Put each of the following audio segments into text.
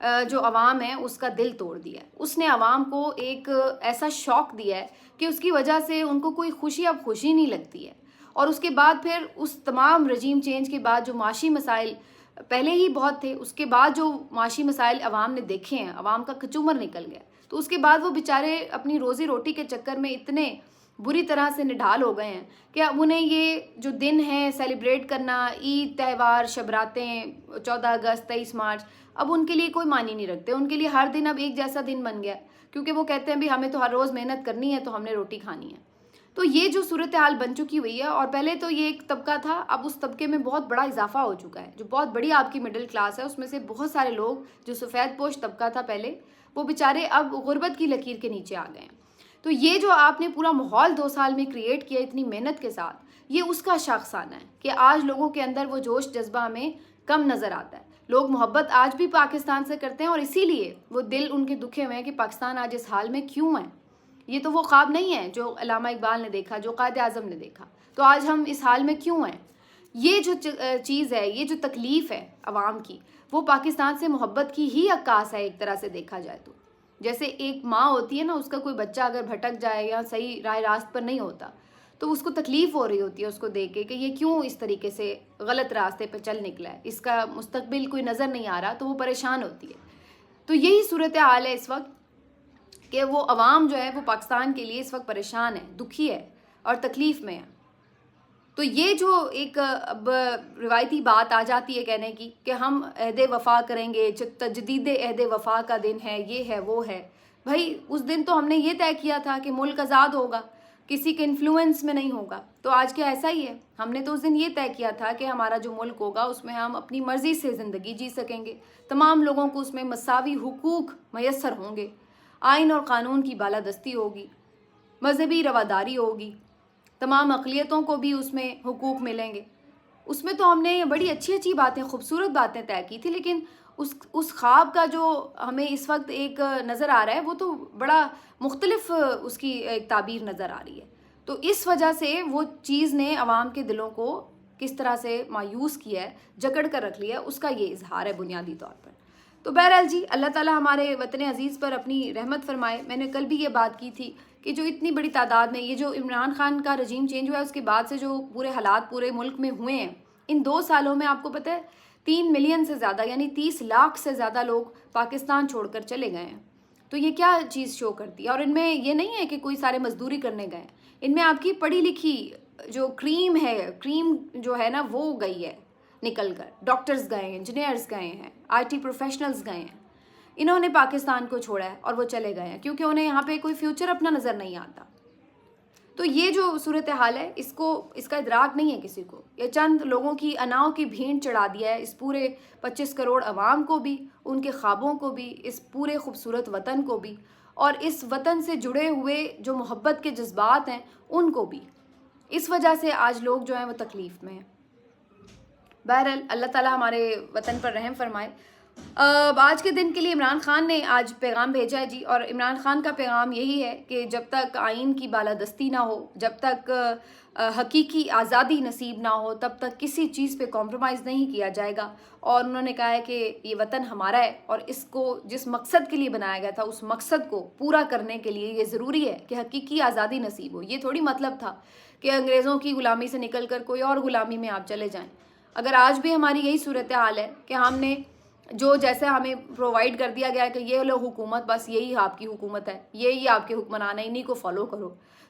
جو عوام ہے اس کا دل توڑ دیا ہے. اس نے عوام کو ایک ایسا شوق دیا ہے کہ اس کی وجہ سے ان کو کوئی خوشی اب خوشی نہیں لگتی ہے. اور اس کے بعد پھر اس تمام رجیم چینج کے بعد جو معاشی مسائل پہلے ہی بہت تھے، اس کے بعد جو معاشی مسائل عوام نے دیکھے ہیں، عوام کا کچومر نکل گیا. تو اس کے بعد وہ بیچارے اپنی روزی روٹی کے چکر میں اتنے بری طرح سے نڈھال ہو گئے ہیں کہ اب انہیں یہ جو دن ہے سیلیبریٹ کرنا، عید، تہوار، شبراتیں، 14 اگست، 23 مارچ، اب ان کے لیے کوئی معنی نہیں رکھتے. ان کے لیے ہر دن اب ایک جیسا دن بن گیا، کیونکہ وہ کہتے ہیں بھی ہمیں تو ہر روز محنت کرنی ہے تو ہم نے روٹی کھانی ہے. تو یہ جو صورتحال بن چکی ہوئی ہے، اور پہلے تو یہ ایک طبقہ تھا، اب اس طبقے میں بہت بڑا اضافہ ہو چکا ہے. جو بہت بڑی آپ کی مڈل کلاس ہے، اس میں سے بہت سارے لوگ جو سفید پوش طبقہ تھا پہلے، وہ بیچارے اب غربت کی لکیر کے نیچے آ گئے ہیں. تو یہ جو آپ نے پورا ماحول 2 سال میں کریٹ کیا اتنی محنت کے ساتھ، یہ اس کا شاخسانہ ہے کہ آج لوگوں کے اندر وہ جوش جذبہ ہمیں کم نظر آتا ہے. لوگ محبت آج بھی پاکستان سے کرتے ہیں، اور اسی لیے وہ دل ان کے دکھے ہوئے ہیں کہ پاکستان آج اس حال میں کیوں ہے. یہ تو وہ خواب نہیں ہے جو علامہ اقبال نے دیکھا، جو قائد اعظم نے دیکھا. تو آج ہم اس حال میں کیوں ہیں؟ یہ جو چیز ہے، یہ جو تکلیف ہے عوام کی، وہ پاکستان سے محبت کی ہی عکاس ہے ایک طرح سے دیکھا جائے تو. جیسے ایک ماں ہوتی ہے نا، اس کا کوئی بچہ اگر بھٹک جائے یا صحیح راہ راست پر نہیں ہوتا تو اس کو تکلیف ہو رہی ہوتی ہے اس کو دیکھ کے کہ یہ کیوں اس طریقے سے غلط راستے پہ چل نکلا ہے، اس کا مستقبل کوئی نظر نہیں آ رہا، تو وہ پریشان ہوتی ہے. تو یہی صورتحال ہے اس وقت کہ وہ عوام جو ہے وہ پاکستان کے لیے اس وقت پریشان ہے، دکھی ہے اور تکلیف میں ہے. تو یہ جو ایک اب روایتی بات آ جاتی ہے کہنے کی کہ ہم عہد وفا کریں گے، تجدید عہد وفا کا دن ہے، یہ ہے وہ ہے. بھائی اس دن تو ہم نے یہ طے کیا تھا کہ ملک آزاد ہوگا، کسی کے انفلوئنس میں نہیں ہوگا. تو آج کیا ایسا ہی ہے؟ ہم نے تو اس دن یہ طے کیا تھا کہ ہمارا جو ملک ہوگا اس میں ہم اپنی مرضی سے زندگی جی سکیں گے، تمام لوگوں کو اس میں مساوی حقوق میسر ہوں گے، آئین اور قانون کی بالادستی ہوگی، مذہبی رواداری ہوگی، تمام اقلیتوں کو بھی اس میں حقوق ملیں گے. اس میں تو ہم نے بڑی اچھی اچھی باتیں، خوبصورت باتیں طے کی تھی، لیکن اس خواب کا جو ہمیں اس وقت ایک نظر آ رہا ہے وہ تو بڑا مختلف اس کی ایک تعبیر نظر آ رہی ہے. تو اس وجہ سے وہ چیز نے عوام کے دلوں کو کس طرح سے مایوس کیا ہے، جکڑ کر رکھ لیا ہے، اس کا یہ اظہار ہے بنیادی طور پر. تو بہرحال جی، اللہ تعالیٰ ہمارے وطن عزیز پر اپنی رحمت فرمائے. میں نے کل بھی یہ بات کی تھی کہ جو اتنی بڑی تعداد میں یہ جو عمران خان کا رجیم چینج ہوا ہے، اس کے بعد سے جو پورے حالات پورے ملک میں ہوئے ہیں، ان 2 سالوں میں آپ کو پتہ ہے 3 ملین سے زیادہ یعنی 30 لاکھ سے زیادہ لوگ پاکستان چھوڑ کر چلے گئے ہیں. تو یہ کیا چیز شو کرتی ہے؟ اور ان میں یہ نہیں ہے کہ کوئی سارے مزدوری کرنے گئے ہیں، ان میں آپ کی پڑھی لکھی جو کریم جو ہے نا وہ گئی ہے نکل کر. ڈاکٹرز گئے ہیں، انجینئرز گئے ہیں، IT پروفیشنلز گئے ہیں. انہوں نے پاکستان کو چھوڑا ہے اور وہ چلے گئے ہیں کیونکہ انہیں یہاں پہ کوئی فیوچر اپنا نظر نہیں آتا. تو یہ جو صورتحال ہے اس کا ادراک نہیں ہے کسی کو. یہ چند لوگوں کی اناؤں کی بھینٹ چڑھا دیا ہے اس پورے 25 کروڑ عوام کو بھی، ان کے خوابوں کو بھی، اس پورے خوبصورت وطن کو بھی، اور اس وطن سے جڑے ہوئے جو محبت کے جذبات ہیں ان کو بھی. اس وجہ سے آج لوگ جو ہیں وہ تکلیف میں ہیں. بہرحال اللہ تعالیٰ ہمارے وطن پر رحم فرمائے. آج کے دن کے لیے عمران خان نے آج پیغام بھیجا ہے جی، اور عمران خان کا پیغام یہی ہے کہ جب تک آئین کی بالادستی نہ ہو، جب تک حقیقی آزادی نصیب نہ ہو، تب تک کسی چیز پہ کمپرومائز نہیں کیا جائے گا. اور انہوں نے کہا ہے کہ یہ وطن ہمارا ہے اور اس کو جس مقصد کے لیے بنایا گیا تھا اس مقصد کو پورا کرنے کے لیے یہ ضروری ہے کہ حقیقی آزادی نصیب ہو. یہ تھوڑی مطلب تھا کہ انگریزوں کی غلامی سے نکل کر کوئی اور غلامی میں آپ چلے جائیں. اگر آج بھی ہماری یہی صورتحال ہے کہ ہم نے جو جیسے ہمیں پرووائڈ کر دیا گیا ہے کہ یہ لو حکومت، بس یہی آپ کی حکومت ہے، یہی آپ کے حکمران ہیں، انہی کو فالو کرو،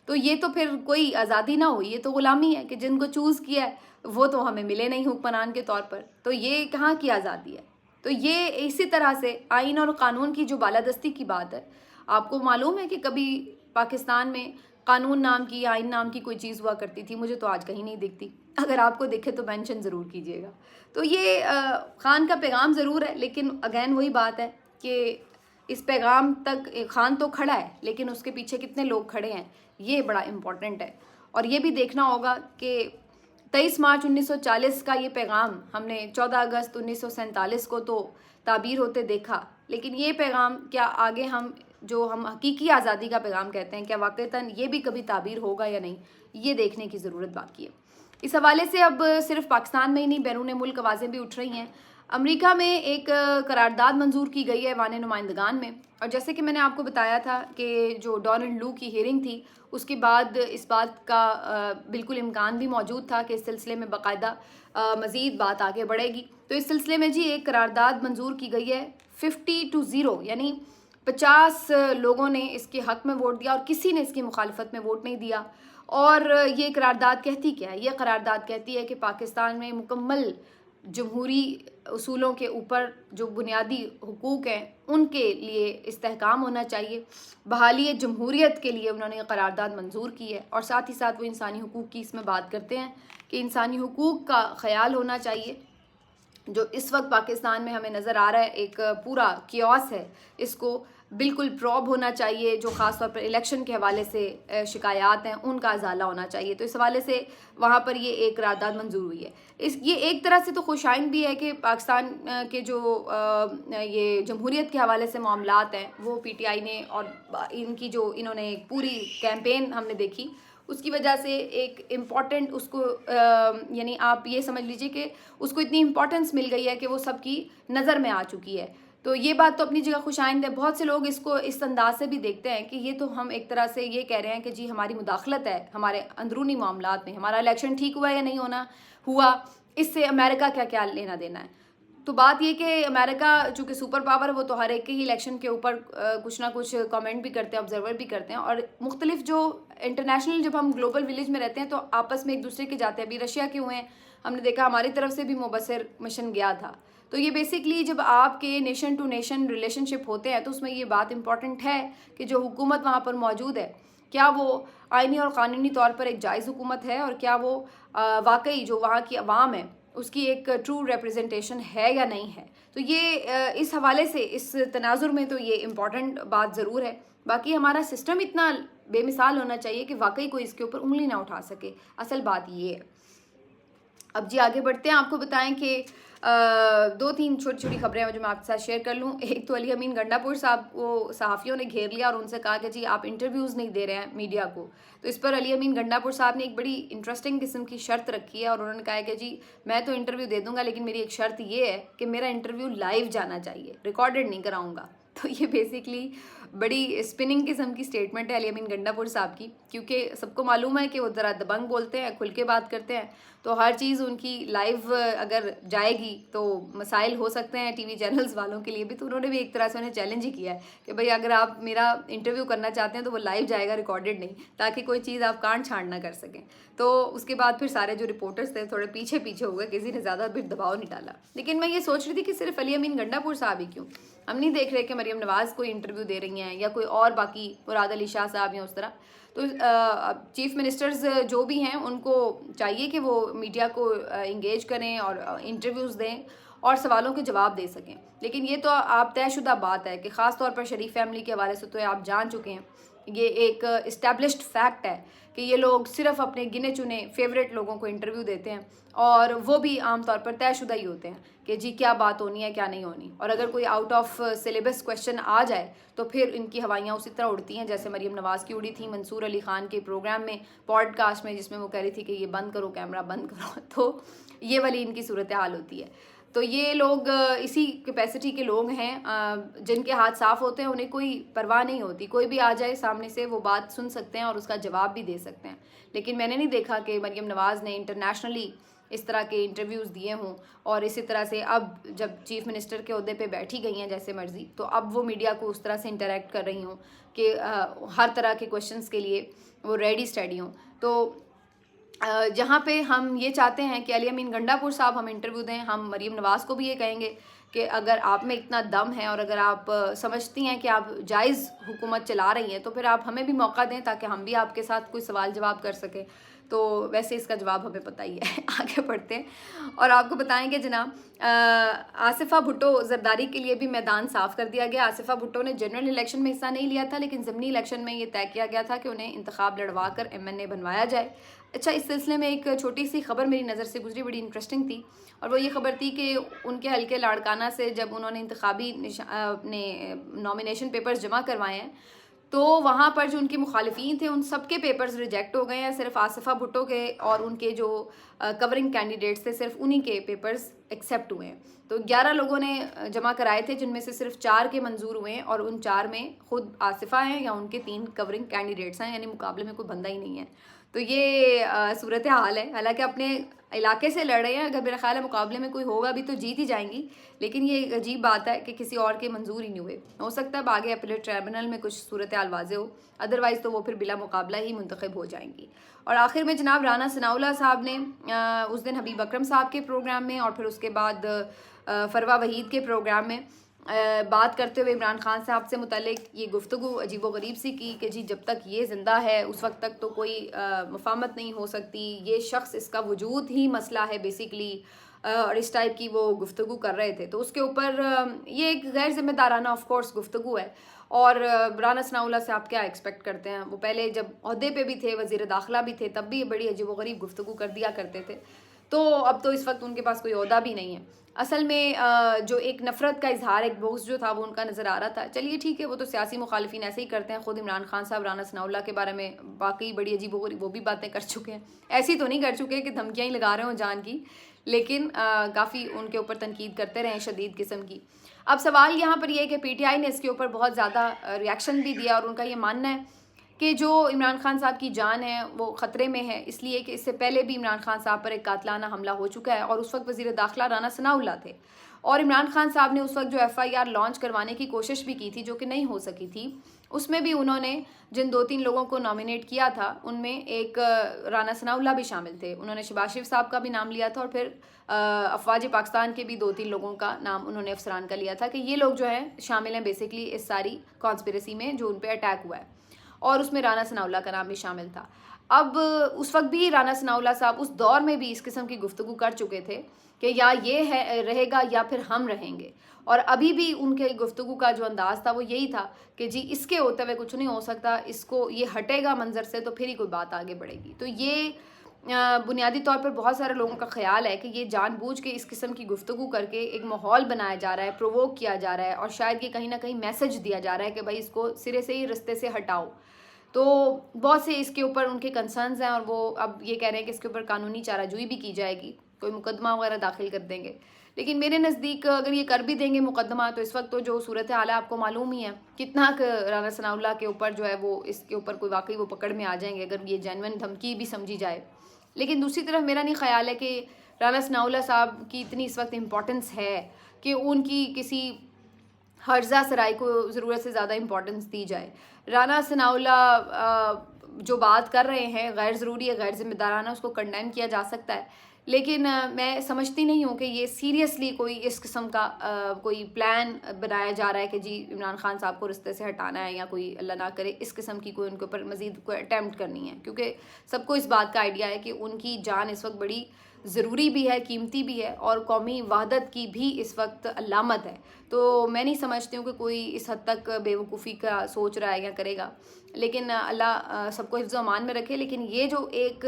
تو یہ تو پھر کوئی آزادی نہ ہوئی، یہ تو غلامی ہے کہ جن کو چوز کیا ہے وہ تو ہمیں ملے نہیں حکمران کے طور پر. تو یہ کہاں کی آزادی ہے؟ تو یہ اسی طرح سے آئین اور قانون کی جو بالادستی کی بات ہے، آپ کو معلوم ہے کہ کبھی پاکستان میں قانون نام کی، آئین نام کی کوئی چیز ہوا کرتی تھی؟ مجھے تو آج کہیں نہیں دکھتی. اگر آپ کو دکھے تو مینشن ضرور کیجیے گا. تو یہ خان کا پیغام ضرور ہے، لیکن اگین وہی بات ہے کہ اس پیغام تک خان تو کھڑا ہے لیکن اس کے پیچھے کتنے لوگ کھڑے ہیں، یہ بڑا امپورٹنٹ ہے. اور یہ بھی دیکھنا ہوگا کہ 23 مارچ 1940 کا یہ پیغام ہم نے 14 اگست 1947 کو تو تعبیر ہوتے دیکھا، لیکن یہ پیغام کیا آگے ہم حقیقی آزادی کا پیغام کہتے ہیں، کیا واقعتاً یہ بھی کبھی تعبیر ہوگا یا نہیں، یہ دیکھنے کی ضرورت باقی ہے. اس حوالے سے اب صرف پاکستان میں ہی نہیں، بیرون ملک آوازیں بھی اٹھ رہی ہیں. امریکہ میں ایک قرارداد منظور کی گئی ہے ایوان نمائندگان میں، اور جیسے کہ میں نے آپ کو بتایا تھا کہ جو ڈونلڈ لو کی ہیئرنگ تھی اس کے بعد اس بات کا بالکل امکان بھی موجود تھا کہ اس سلسلے میں باقاعدہ مزید بات آگے بڑھے گی. تو اس سلسلے میں جی ایک قرارداد منظور کی گئی ہے 50-0، یعنی 50 لوگوں نے اس کے حق میں ووٹ دیا اور کسی نے اس کی مخالفت میں ووٹ نہیں دیا. اور یہ قرارداد کہتی کیا ہے؟ یہ قرارداد کہتی ہے کہ پاکستان میں مکمل جمہوری اصولوں کے اوپر جو بنیادی حقوق ہیں ان کے لیے استحکام ہونا چاہیے. بحالی جمہوریت کے لیے انہوں نے یہ قرارداد منظور کی ہے، اور ساتھ ہی ساتھ وہ انسانی حقوق کی اس میں بات کرتے ہیں کہ انسانی حقوق کا خیال ہونا چاہیے. جو اس وقت پاکستان میں ہمیں نظر آ رہا ہے ایک پورا کیوس ہے، اس کو بالکل پروب ہونا چاہیے. جو خاص طور پر الیکشن کے حوالے سے شکایات ہیں ان کا ازالہ ہونا چاہیے. تو اس حوالے سے وہاں پر یہ ایک قرارداد منظور ہوئی ہے. یہ ایک طرح سے تو خوش آئند بھی ہے کہ پاکستان کے جو یہ جمہوریت کے حوالے سے معاملات ہیں وہ پی ٹی آئی نے اور ان کی جو انہوں نے ایک پوری کیمپین ہم نے دیکھی اس کی وجہ سے ایک امپورٹنٹ اس کو یعنی آپ یہ سمجھ لیجئے کہ اس کو اتنی امپورٹنس مل گئی ہے کہ وہ سب کی نظر میں آ چکی ہے. تو یہ بات تو اپنی جگہ خوش آئند ہے. بہت سے لوگ اس کو اس انداز سے بھی دیکھتے ہیں کہ یہ تو ہم ایک طرح سے یہ کہہ رہے ہیں کہ جی ہماری مداخلت ہے ہمارے اندرونی معاملات میں، ہمارا الیکشن ٹھیک ہوا یا نہیں ہوا، اس سے امریکہ کیا لینا دینا ہے. تو بات یہ کہ امریکہ چونکہ سپر پاور ہے وہ تو ہر ایک کے ہی الیکشن کے اوپر کچھ نہ کچھ کامنٹ بھی کرتے ہیں، آبزرور بھی کرتے ہیں، اور مختلف جو انٹرنیشنل جب ہم گلوبل ولیج میں رہتے ہیں تو آپس میں ایک دوسرے کے جاتے ہیں. ابھی رشیا کے ہوئے ہیں، ہم نے دیکھا ہماری طرف سے بھی مبصر مشن گیا تھا. تو یہ بیسکلی جب آپ کے نیشن ٹو نیشن ریلیشن شپ ہوتے ہیں تو اس میں یہ بات امپورٹنٹ ہے کہ جو حکومت وہاں پر موجود ہے کیا وہ آئینی اور قانونی طور پر ایک جائز حکومت ہے، اور کیا وہ واقعی جو وہاں کی عوام ہے اس کی ایک ٹرو ریپرزنٹیشن ہے یا نہیں ہے. تو یہ اس حوالے سے اس تناظر میں تو یہ امپورٹنٹ بات ضرور ہے. باقی ہمارا سسٹم اتنا بے مثال ہونا چاہیے کہ واقعی کوئی اس کے اوپر انگلی نہ اٹھا سکے. اصل بات یہ ہے. اب جی آگے بڑھتے ہیں. آپ کو بتائیں کہ 2-3 چھوٹی خبریں ہیں جو میں آپ کے ساتھ شیئر کر لوں. ایک تو علی امین گنڈا پور صاحب کو صحافیوں نے گھیر لیا اور ان سے کہا کہ جی آپ انٹرویوز نہیں دے رہے ہیں میڈیا کو. تو اس پر علی امین گنڈا پور صاحب نے ایک بڑی انٹرسٹنگ قسم کی شرط رکھی ہے اور انہوں نے کہا ہے کہ جی میں تو انٹرویو دے دوں گا لیکن میری ایک شرط یہ ہے کہ میرا انٹرویو لائیو جانا چاہیے، ریکارڈڈ نہیں کراؤں گا. تو یہ بیسکلی بڑی اسپننگ قسم کی سٹیٹمنٹ ہے علی امین گنڈا پور صاحب کی، کیونکہ سب کو معلوم ہے کہ وہ ذرا دبنگ بولتے ہیں، کھل کے بات کرتے ہیں. تو ہر چیز ان کی لائیو اگر جائے گی تو مسائل ہو سکتے ہیں ٹی وی چینلز والوں کے لیے بھی. تو انہوں نے بھی ایک طرح سے انہیں چیلنج ہی کیا ہے کہ بھئی اگر آپ میرا انٹرویو کرنا چاہتے ہیں تو وہ لائیو جائے گا، ریکارڈڈ نہیں، تاکہ کوئی چیز آپ کانٹ چھانٹ نہ کر سکیں. تو اس کے بعد پھر سارے جو رپورٹرز تھے تھوڑے پیچھے ہو گئے، کسی نے زیادہ پھر دباؤ نہیں ڈالا. لیکن میں یہ سوچ رہی تھی کہ صرف علی امین گنڈا پور صاحب ہی کیوں، ہم نہیں دیکھ رہے کہ مریم نواز کوئی انٹرویو دے رہی ہیں یا کوئی اور باقی مراد علی شاہ صاحب یا اس طرح. تو چیف منسٹرز جو بھی ہیں ان کو چاہیے کہ وہ میڈیا کو انگیج کریں اور انٹرویوز دیں اور سوالوں کے جواب دے سکیں. لیکن یہ تو آپ طے شدہ بات ہے کہ خاص طور پر شریف فیملی کے حوالے سے تو آپ جان چکے ہیں، یہ ایک اسٹیبلشڈ فیکٹ ہے کہ یہ لوگ صرف اپنے گنے چنے فیوریٹ لوگوں کو انٹرویو دیتے ہیں، اور وہ بھی عام طور پر طے شدہ ہی ہوتے ہیں کہ جی کیا بات ہونی ہے کیا نہیں ہونی. اور اگر کوئی آؤٹ آف سلیبس کویشچن آ جائے تو پھر ان کی ہوائیاں اسی طرح اڑتی ہیں جیسے مریم نواز کی اڑی تھی منصور علی خان کے پروگرام میں، پوڈ کاسٹ میں، جس میں وہ کہہ رہی تھی کہ یہ بند کرو، کیمرہ بند کرو. تو یہ والی ان کی صورتحال ہوتی ہے. تو یہ لوگ اسی کیپیسٹی کے لوگ ہیں جن کے ہاتھ صاف ہوتے ہیں، انہیں کوئی پرواہ نہیں ہوتی، کوئی بھی آ جائے سامنے سے وہ بات سن سکتے ہیں اور اس کا جواب بھی دے سکتے ہیں. لیکن میں نے نہیں دیکھا کہ مریم نواز نے انٹرنیشنلی اس طرح کے انٹرویوز دیے ہوں. اور اسی طرح سے اب جب چیف منسٹر کے عہدے پہ بیٹھی گئی ہیں جیسے مرضی، تو اب وہ میڈیا کو اس طرح سے انٹریکٹ کر رہی ہوں کہ ہر طرح کے کویشچنس کے لیے وہ ریڈی اسٹیڈی ہوں. تو جہاں پہ ہم یہ چاہتے ہیں کہ علی امین گنڈا پور صاحب ہم انٹرویو دیں، ہم مریم نواز کو بھی یہ کہیں گے کہ اگر آپ میں اتنا دم ہے اور اگر آپ سمجھتی ہیں کہ آپ جائز حکومت چلا رہی ہیں تو پھر آپ ہمیں بھی موقع دیں تاکہ ہم بھی آپ کے ساتھ کوئی سوال جواب کر سکیں. تو ویسے اس کا جواب ہمیں پتہ ہی ہے. آگے بڑھتے ہیں اور آپ کو بتائیں کہ جناب آصفہ بھٹو زرداری کے لیے بھی میدان صاف کر دیا گیا. آصفہ بھٹو نے جنرل الیکشن میں حصہ نہیں لیا تھا لیکن ضمنی الیکشن میں یہ طے کیا گیا تھا کہ انہیں انتخاب لڑوا کر ایم این اے بنوایا جائے. اچھا، اس سلسلے میں ایک چھوٹی سی خبر میری نظر سے گزری، بڑی انٹرسٹنگ تھی، اور وہ یہ خبر تھی کہ ان کے حلقے لاڑکانہ سے جب انہوں نے انتخابی اپنے نامینیشن پیپرز جمع کروائے ہیں تو وہاں پر جو ان کے مخالفین تھے ان سب کے پیپرز ریجیکٹ ہو گئے ہیں، صرف آصفہ بھٹو کے اور ان کے جو کورنگ کینڈیڈیٹس تھے صرف انہی کے پیپرز ایکسیپٹ ہوئے ہیں. تو 11 لوگوں نے جمع کرائے تھے جن میں سے صرف 4 کے منظور ہوئے ہیں، اور ان 4 میں خود آصفہ ہیں یا ان کے 3 کورنگ کینڈیڈیٹس ہیں، یعنی مقابلے میں کوئی بندہ ہی نہیں ہے. تو یہ صورتحال ہے. حالانکہ اپنے علاقے سے لڑ رہے ہیں، اگر میرا خیال ہے مقابلے میں کوئی ہوگا بھی تو جیت ہی جائیں گی، لیکن یہ ایک عجیب بات ہے کہ کسی اور کے منظور ہی نہیں ہوئے. ہو سکتا ہے اب آگے اپیلیٹ ٹریبونل میں کچھ صورتحال واضح ہو، ادروائز تو وہ پھر بلا مقابلہ ہی منتخب ہو جائیں گی. اور آخر میں جناب رانا ثناءاللہ صاحب نے اس دن حبیب اکرم صاحب کے پروگرام میں اور پھر اس کے بعد فروا وحید کے پروگرام میں بات کرتے ہوئے عمران خان صاحب سے متعلق یہ گفتگو عجیب و غریب سی کی کہ جی جب تک یہ زندہ ہے اس وقت تک تو کوئی مفاہمت نہیں ہو سکتی، یہ شخص اس کا وجود ہی مسئلہ ہے بیسیکلی، اور اس ٹائپ کی وہ گفتگو کر رہے تھے. تو اس کے اوپر یہ ایک غیر ذمہ دارانہ آف کورس گفتگو ہے. اور رانا ثناءاللہ سے آپ کیا ایکسپیکٹ کرتے ہیں؟ وہ پہلے جب عہدے پہ بھی تھے، وزیر داخلہ بھی تھے، تب بھی بڑی عجیب و غریب گفتگو کر دیا کرتے تھے. تو اب تو اس وقت ان کے پاس کوئی عہدہ بھی نہیں ہے. اصل میں جو ایک نفرت کا اظہار، ایک بغض جو تھا وہ ان کا نظر آ رہا تھا. چلیے ٹھیک ہے، وہ تو سیاسی مخالفین ایسے ہی کرتے ہیں. خود عمران خان صاحب رانا ثناءاللہ کے بارے میں باقی بڑی عجیب و غریب وہ بھی باتیں کر چکے ہیں. ایسی تو نہیں کر چکے کہ دھمکیاں ہی لگا رہے ہوں جان کی، لیکن کافی ان کے اوپر تنقید کرتے رہے ہیں شدید قسم کی. اب سوال یہاں پر یہ ہے کہ پی ٹی آئی نے اس کے اوپر بہت زیادہ ریاکشن بھی دیا، اور ان کا یہ ماننا ہے کہ جو عمران خان صاحب کی جان ہے وہ خطرے میں ہے، اس لیے کہ اس سے پہلے بھی عمران خان صاحب پر ایک قاتلانہ حملہ ہو چکا ہے، اور اس وقت وزیر داخلہ رانا ثناءاللہ تھے. اور عمران خان صاحب نے اس وقت جو ایف آئی آر لانچ کروانے کی کوشش بھی کی تھی جو کہ نہیں ہو سکی تھی، اس میں بھی انہوں نے جن 2-3 لوگوں کو نامینیٹ کیا تھا ان میں ایک رانا ثناءاللہ بھی شامل تھے. انہوں نے شہباز شریف صاحب کا بھی نام لیا تھا، اور پھر افواج پاکستان کے بھی 2-3 لوگوں کا نام انہوں نے افسران کا لیا تھا کہ یہ لوگ جو ہیں شامل ہیں بیسیکلی اس ساری کانسپریسی میں جو ان پہ اٹیک ہوا ہے، اور اس میں رانا ثناءاللہ کا نام بھی شامل تھا. اب اس وقت بھی رانا ثناءاللہ صاحب اس دور میں بھی اس قسم کی گفتگو کر چکے تھے کہ یا یہ رہے گا یا پھر ہم رہیں گے. اور ابھی بھی ان کے گفتگو کا جو انداز تھا وہ یہی تھا کہ جی اس کے ہوتے ہوئے کچھ نہیں ہو سکتا، اس کو یہ ہٹے گا منظر سے تو پھر ہی کوئی بات آگے بڑھے گی. تو یہ بنیادی طور پر بہت سارے لوگوں کا خیال ہے کہ یہ جان بوجھ کے اس قسم کی گفتگو کر کے ایک ماحول بنایا جا رہا ہے، پرووک کیا جا رہا ہے، اور شاید یہ کہیں نہ کہیں میسج دیا جا رہا ہے کہ بھائی اس کو سرے سے ہی رستے سے ہٹاؤ. تو بہت سے اس کے اوپر ان کے کنسرنز ہیں، اور وہ اب یہ کہہ رہے ہیں کہ اس کے اوپر قانونی چارہ جوئی بھی کی جائے گی، کوئی مقدمہ وغیرہ داخل کر دیں گے. لیکن میرے نزدیک اگر یہ کر بھی دیں گے مقدمہ تو اس وقت تو جو صورتحال ہے آپ کو معلوم ہی ہے کتنا رانا ثناءاللہ کے اوپر جو ہے وہ اس کے اوپر کوئی واقعی وہ پکڑ میں آ جائیں گے اگر یہ جینوین دھمکی بھی سمجھی جائے. لیکن دوسری طرف میرا نہیں خیال ہے کہ رانا ثناءاللہ صاحب کی اتنی اس وقت امپورٹنس ہے کہ ان کی کسی ہرزہ سرائی کو ضرورت سے زیادہ امپورٹنس دی جائے. رانا ثناءاللہ جو بات کر رہے ہیں غیر ضروری ہے، غیر ذمہ دارانہ، اس کو کنڈیم کیا جا سکتا ہے، لیکن میں سمجھتی نہیں ہوں کہ یہ سیریسلی کوئی اس قسم کا کوئی پلان بنایا جا رہا ہے کہ جی عمران خان صاحب کو رستے سے ہٹانا ہے، یا کوئی اللہ نہ کرے اس قسم کی کوئی ان کے اوپر مزید کوئی اٹیمپٹ کرنی ہے. کیونکہ سب کو اس بات کا آئیڈیا ہے کہ ان کی جان اس وقت بڑی ضروری بھی ہے، قیمتی بھی ہے، اور قومی وحدت کی بھی اس وقت علامت ہے. تو میں نہیں سمجھتی ہوں کہ کوئی اس حد تک بے وقوفی کا سوچ رہا ہے یا کرے گا، لیکن اللہ سب کو حفظ و امان میں رکھے. لیکن یہ جو ایک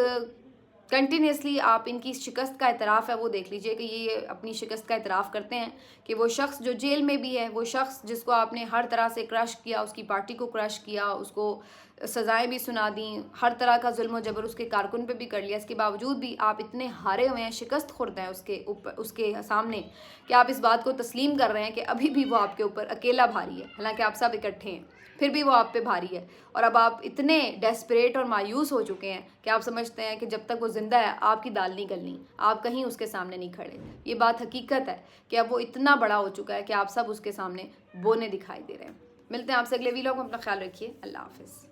کنٹینیوسلی آپ ان کی شکست کا اعتراف ہے وہ دیکھ لیجئے کہ یہ اپنی شکست کا اعتراف کرتے ہیں کہ وہ شخص جو جیل میں بھی ہے، وہ شخص جس کو آپ نے ہر طرح سے کرش کیا، اس کی پارٹی کو کرش کیا، اس کو سزائیں بھی سنا دیں، ہر طرح کا ظلم و جبر اس کے کارکن پہ بھی کر لیا، اس کے باوجود بھی آپ اتنے ہارے ہوئے ہیں، شکست خورد ہیں اس کے سامنے کہ آپ اس بات کو تسلیم کر رہے ہیں کہ ابھی بھی وہ آپ کے اوپر اکیلا بھاری ہے، حالانکہ آپ سب اکٹھے ہیں، پھر بھی وہ آپ پہ بھاری ہے. اور اب آپ اتنے ڈیسپریٹ اور مایوس ہو چکے ہیں کہ آپ سمجھتے ہیں کہ جب تک وہ زندہ ہے آپ کی دال نہیں گلنی، آپ کہیں اس کے سامنے نہیں کھڑے. یہ بات حقیقت ہے کہ اب وہ اتنا بڑا ہو چکا ہے کہ آپ سب اس کے سامنے بونے دکھائی دے رہے ہیں. ملتے ہیں آپ سے اگلے ویلاگ میں. اپنا خیال رکھیے. اللہ حافظ.